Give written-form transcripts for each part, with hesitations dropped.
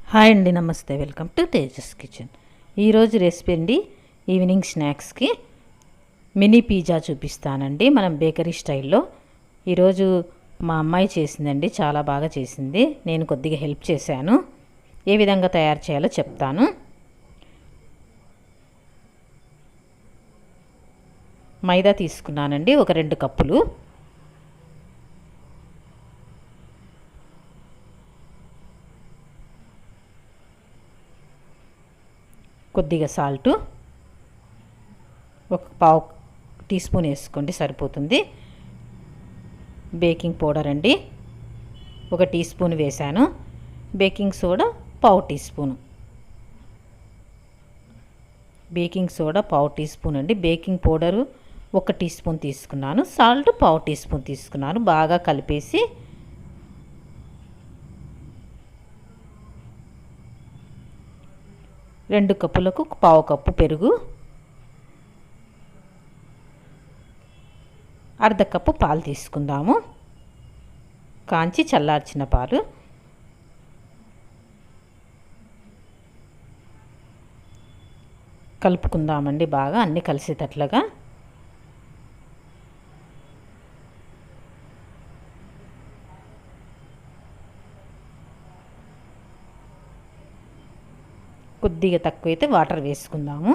Hi అండి, నమస్తే. Welcome to Tejas kitchen. ఈరోజు రెసిపీ అండి, ఈవినింగ్ స్నాక్స్కి మినీ పిజ్జా చూపిస్తానండి మనం బేకరీ స్టైల్లో. ఈరోజు మా అమ్మాయి చేసిందండి, చాలా బాగా చేసింది. నేను కొద్దిగా హెల్ప్ చేశాను. ఏ విధంగా తయారు చేయాలో చెప్తాను. మైదా తీసుకున్నానండి, ఒక 2 కప్పులు. కొద్దిగా సాల్టు, ఒక పావు టీ స్పూన్ వేసుకోండి, సరిపోతుంది. బేకింగ్ పౌడర్ అండి, 1 టీ స్పూన్ వేసాను. బేకింగ్ సోడా పావు టీ స్పూను. బేకింగ్ సోడా పావు టీ స్పూన్ అండి. బేకింగ్ పౌడరు 1 టీ స్పూన్ తీసుకున్నాను. సాల్ట్ పావు టీ స్పూన్ తీసుకున్నాను. బాగా కలిపేసి రెండు కప్పులకు పావు కప్పు పెరుగు, అర్ధ కప్పు పాలు తీసుకుందాము. కాంచి చల్లార్చిన పాలు. కలుపుకుందామండి బాగా, అన్నీ కలిసేటట్లుగా. కొద్దిగా తక్కువైతే వాటర్ వేసుకుందాము.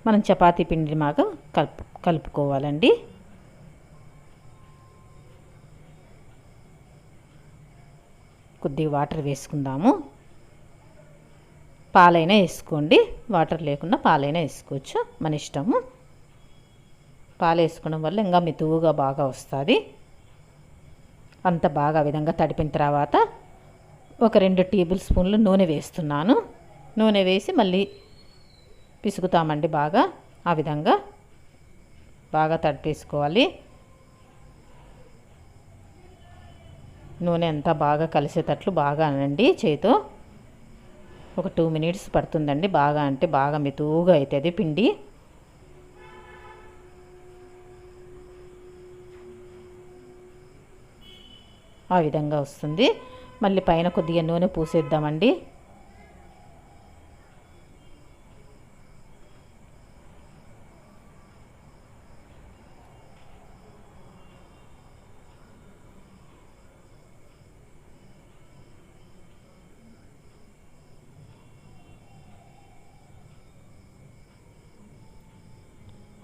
మనం చపాతీ పిండి మాగా కలుపుకోవాలండి. కొద్దిగా వాటర్ వేసుకుందాము. పాలైనా వేసుకోండి, వాటర్ లేకుండా పాలైనా వేసుకోవచ్చు, మన ఇష్టము. పాలు వేసుకోవడం వల్ల ఇంకా మెతువుగా బాగా వస్తుంది. అంత బాగా విధంగా తడిపిన తర్వాత ఒక 2 టేబుల్ స్పూన్లు నూనె వేస్తున్నాను. నూనె వేసి మళ్ళీ పిసుకుతామండి బాగా. ఆ విధంగా బాగా తడిపేసుకోవాలి. నూనె అంతా బాగా కలిసేటట్లు బాగా అనండి చేతితో. ఒక 2 మినిట్స్ పడుతుందండి. బాగా అంటే బాగా మెతువుగా అవుతుంది పిండి. ఆ విధంగా వస్తుంది. మళ్ళీ పైన కొద్దిగా నూనె పూసేద్దామండి.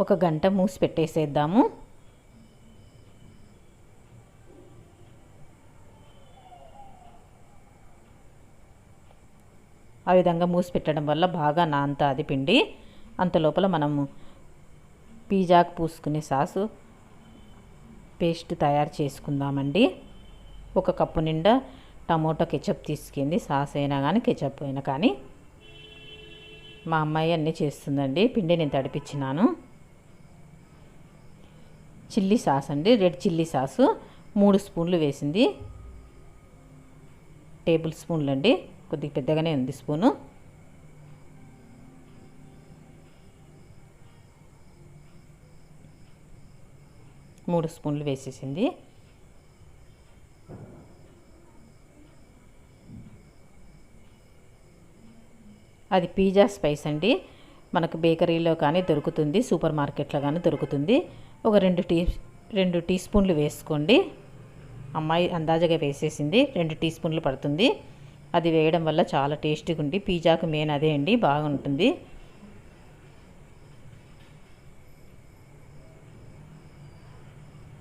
ఒక గంట మూసి పెట్టేసేద్దాము. ఆ విధంగా మూసి పెట్టడం వల్ల బాగా నానుతుంది పిండి. అంత లోపల మనము పిజ్జాకు పూసుకునే సాసు పేస్ట్ తయారు చేసుకుందామండి. 1 కప్పు నిండా టమోటా కెచప్ తీసుకుంది. సాస్ అయినా కానీ కెచప్ అయినా కానీ. మా అమ్మాయి అన్నీ చేస్తుందండి. పిండి నేను తడిపించినాను. చిల్లీ సాస్ అండి, రెడ్ చిల్లీ సాసు 3 స్పూన్లు వేసింది. టేబుల్ స్పూన్లు అండి, కొద్దిగా పెద్దగానే ఉంది స్పూను. మూడు స్పూన్లు వేసేసింది. అది పిజ్జా స్పైస్ అండి. మనకు బేకరీలో కానీ దొరుకుతుంది, సూపర్ మార్కెట్లో కానీ దొరుకుతుంది. ఒక 2 టీ స్పూన్లు వేసుకోండి. అమ్మాయి అందాజగా వేసేసింది. 2 టీ స్పూన్లు పడుతుంది. అది వేయడం వల్ల చాలా టేస్టీగా ఉంది. పిజ్జాకు మెయిన్ అదే అండి, బాగుంటుంది.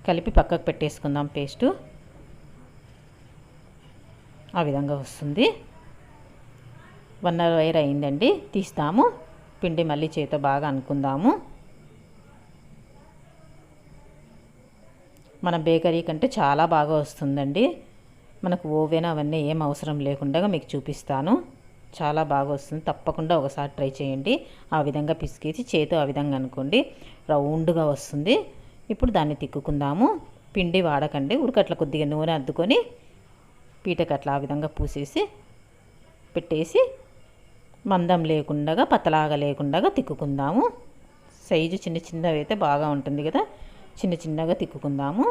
కలిపి పక్కకు పెట్టేసుకుందాం పేస్టు. ఆ విధంగా వస్తుంది. 1 అవర్ అయిందండి, తీస్తాము. పిండి మళ్ళీ చేతితో బాగా అనుకుందాము. మన బేకరీ కంటే చాలా బాగా వస్తుందండి. మనకు ఓవెన్ అవన్నీ ఏం అవసరం లేకుండా మీకు చూపిస్తాను. చాలా బాగా వస్తుంది. తప్పకుండా ఒకసారి ట్రై చేయండి. ఆ విధంగా పిసికేసి చేతితో ఆ విధంగా అనుకోండి, రౌండ్గా వస్తుంది. ఇప్పుడు దాన్ని తిక్కుకుందాము. పిండి వాడకండి. ఉడకట్ల కొద్దిగా నూనె అద్దుకొని పీటకట్లా ఆ విధంగా పూసేసి పెట్టేసి మందం లేకుండా పతలాగా లేకుండా తిక్కుకుందాము. సైజు చిన్న చిన్నవి అయితే బాగా ఉంటుంది కదా, చిన్న చిన్నగా తిక్కుకుందాము.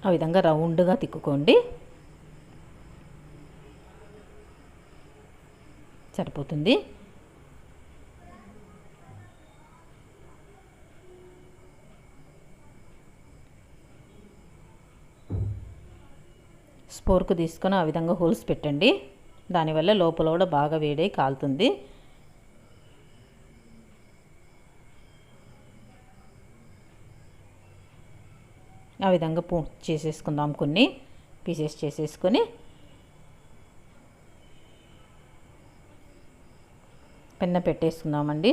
ఆ విధంగా రౌండ్గా తిక్కుకోండి, సరిపోతుంది. స్పోర్క్ తీసుకొని ఆ విధంగా హోల్స్ పెట్టండి, దానివల్ల లోపల కూడా బాగా వేడై కాలుతుంది. ఆ విధంగా చేసేసుకుందాం, కొన్ని పీసెస్ చేసేసుకొని పెన్న పెట్టేసుకుందామండి.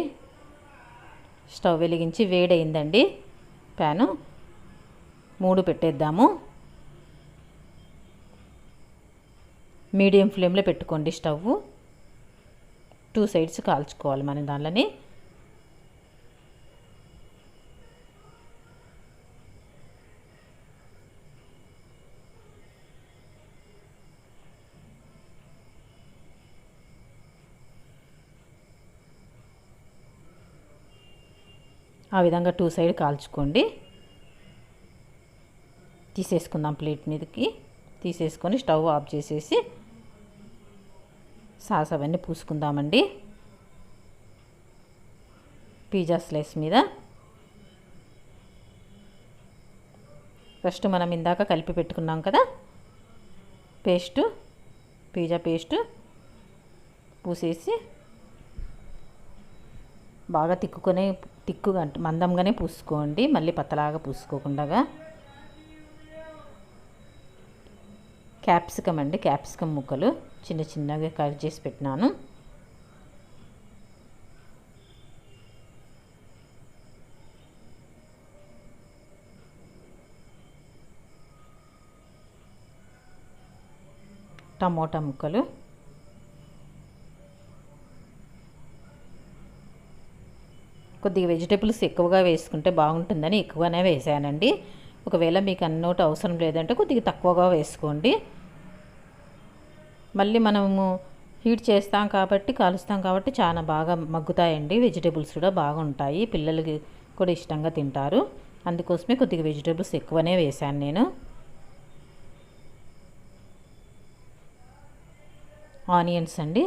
స్టవ్ వెలిగించి వేడయిందండి ప్యాను, 3 పెట్టేద్దాము. మీడియం ఫ్లేమ్లో పెట్టుకోండి స్టవ్, 2 సైడ్స్ కాల్చుకోవాలి మనం దానిలోని. ఆ విధంగా 2 సైడ్ కాల్చుకోండి. తీసేసుకుందాం, ప్లేట్ మీదకి తీసేసుకొని స్టవ్ ఆఫ్ చేసేసి సాస్ అవన్నీ పూసుకుందామండి పిజ్జా స్లైస్ మీద. ఫస్ట్ మనం ఇందాక కలిపి పెట్టుకున్నాం కదా పిజ్జా పేస్టు పూసేసి బాగా తిక్కుగా మందంగానే పూసుకోండి, మళ్ళీ పతలాగా పూసుకోకుండా. క్యాప్సికమ్ అండి, క్యాప్సికమ్ ముక్కలు చిన్న చిన్నగా కట్ చేసి పెట్టినాను. టమోటా ముక్కలు, కొద్దిగా వెజిటేబుల్స్ ఎక్కువగా వేసుకుంటే బాగుంటుందని ఎక్కువనే వేసానండి. ఒకవేళ మీకు అన్నోటి అవసరం లేదంటే కొద్దిగా తక్కువగా వేసుకోండి. మళ్ళీ మనము హీట్ చేస్తాం కాబట్టి, కాలుస్తాం కాబట్టి చాలా బాగా మగ్గుతాయండి. వెజిటేబుల్స్ కూడా బాగుంటాయి, పిల్లలకి కూడా ఇష్టంగా తింటారు. అందుకోసమే కొద్దిగా వెజిటేబుల్స్ ఎక్కువనే వేసాను నేను. ఆనియన్స్ అండి,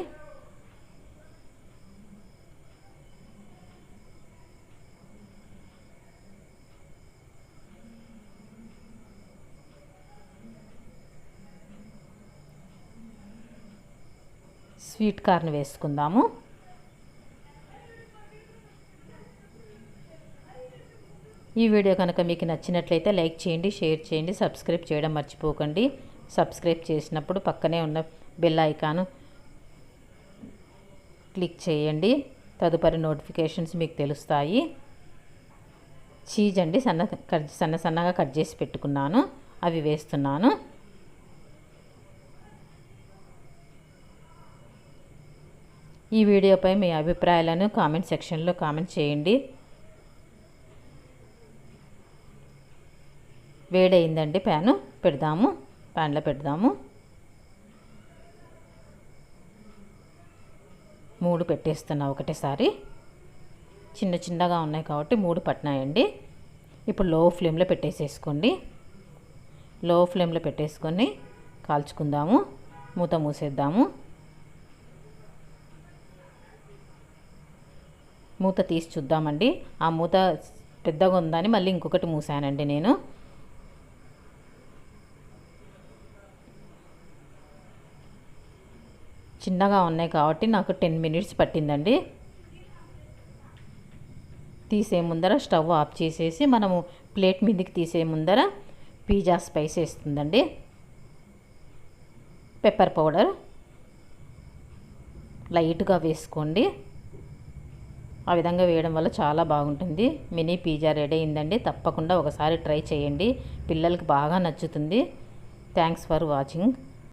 స్వీట్ కార్న్ వేసుకుందాము. ఈ వీడియో కనుక మీకు నచ్చినట్లయితే లైక్ చేయండి, షేర్ చేయండి, సబ్స్క్రైబ్ చేయడం మర్చిపోకండి. సబ్స్క్రైబ్ చేసినప్పుడు పక్కనే ఉన్న బెల్ ఐకాను క్లిక్ చేయండి, తదుపరి నోటిఫికేషన్స్ మీకు తెలుస్తాయి. చీజ్ అండి, సన్నగా కట్ చేసి పెట్టుకున్నాను, అవి వేస్తున్నాను. ఈ వీడియోపై మీ అభిప్రాయాలను కామెంట్ సెక్షన్లో కామెంట్ చేయండి. వేడయిందండి ప్యాన్లో పెడదాము. 3 పెట్టేస్తున్నా ఒకటేసారి, చిన్నగా ఉన్నాయి కాబట్టి 3 పట్టినాయండి. ఇప్పుడు లో ఫ్లేమ్లో పెట్టేసేసుకోండి. లో ఫ్లేమ్లో పెట్టేసుకొని కాల్చుకుందాము. మూత మూసేద్దాము. మూత తీసి చూద్దామండి. ఆ మూత పెద్దగా ఉందని మళ్ళీ ఇంకొకటి మూసానండి నేను. చిన్నగా ఉన్నాయి కాబట్టి నాకు 10 మినిట్స్ పట్టిందండి. తీసే ముందర స్టవ్ ఆఫ్ చేసేసి మనము ప్లేట్ మీదకి తీసే ముందర పిజ్జా స్పైస్ వేస్తుందండి, పెప్పర్ పౌడర్ లైట్గా వేసుకోండి. ఆ విధంగా వేయడం వల్ల చాలా బాగుంటుంది. మినీ పిజ్జా రెడీ అయిందండి. తప్పకుండా ఒకసారి ట్రై చేయండి, పిల్లలకి బాగా నచ్చుతుంది. Thanks for watching.